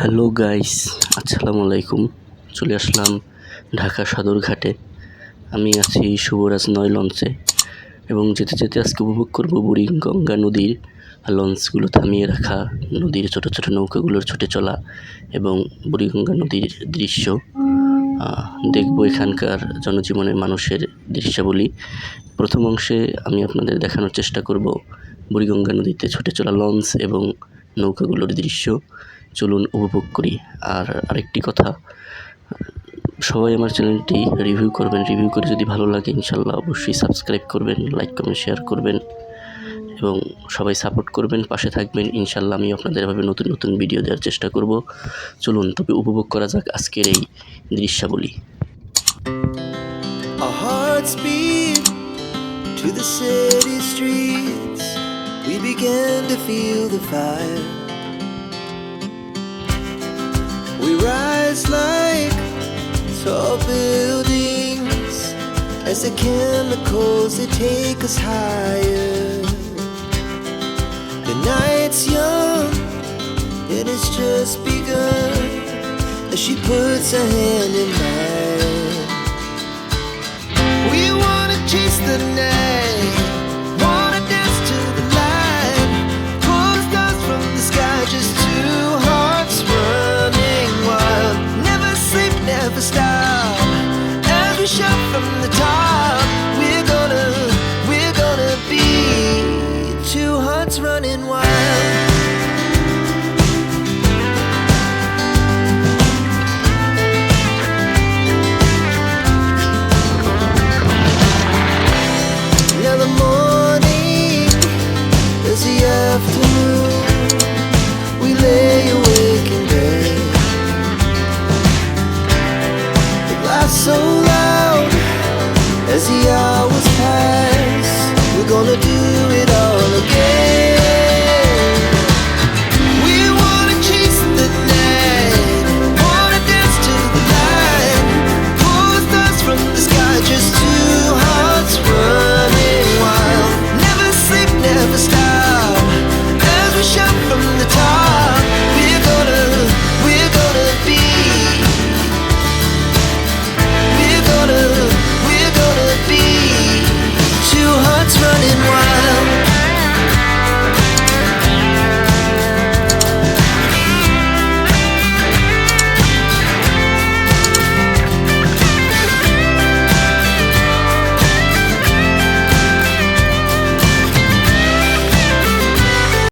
Hello guys, আসসালামু আলাইকুম। চলে আসলাম ঢাকা সদরঘাটে। আমি আছি শুভরাজ ৯ লঞ্চে এবং যেতে যেতে আজকে উপভোগ করব বুড়িগঙ্গা নদীর লঞ্চগুলো থামিয়ে রাখা, নদীর ছোট ছোট নৌকাগুলোর ছুটে চলা এবং বুড়িগঙ্গা নদীর দৃশ্য দেখব। এখানকার জনজীবনের মানুষের দৃশ্যাবলী। প্রথম অংশে আমি আপনাদের দেখানোর চেষ্টা করব বুড়িগঙ্গা নদীতে ছুটে চলা লঞ্চ এবং নৌকাগুলোর দৃশ্য। চলুন উপভোগ করি। আর আরেকটি কথা, সবাই আমার চ্যানেলটি রিভিউ করবেন। রিভিউ করে যদি ভালো লাগে ইনশাল্লাহ অবশ্যই সাবস্ক্রাইব করবেন, লাইক কমেন্ট শেয়ার করবেন এবং সবাই সাপোর্ট করবেন, পাশে থাকবেন। ইনশাল্লাহ আমি আপনাদের এভাবে নতুন নতুন ভিডিও দেওয়ার চেষ্টা করব। চলুন তবে উপভোগ করা যাক আজকের এই দৃশ্যাবলী। Our hearts beat to the city streets. We began to feel the fire. We rise like tall buildings as the chemicals they take us higher. The night's young and it's just begun as she puts her hand in mine. We wanna chase the night.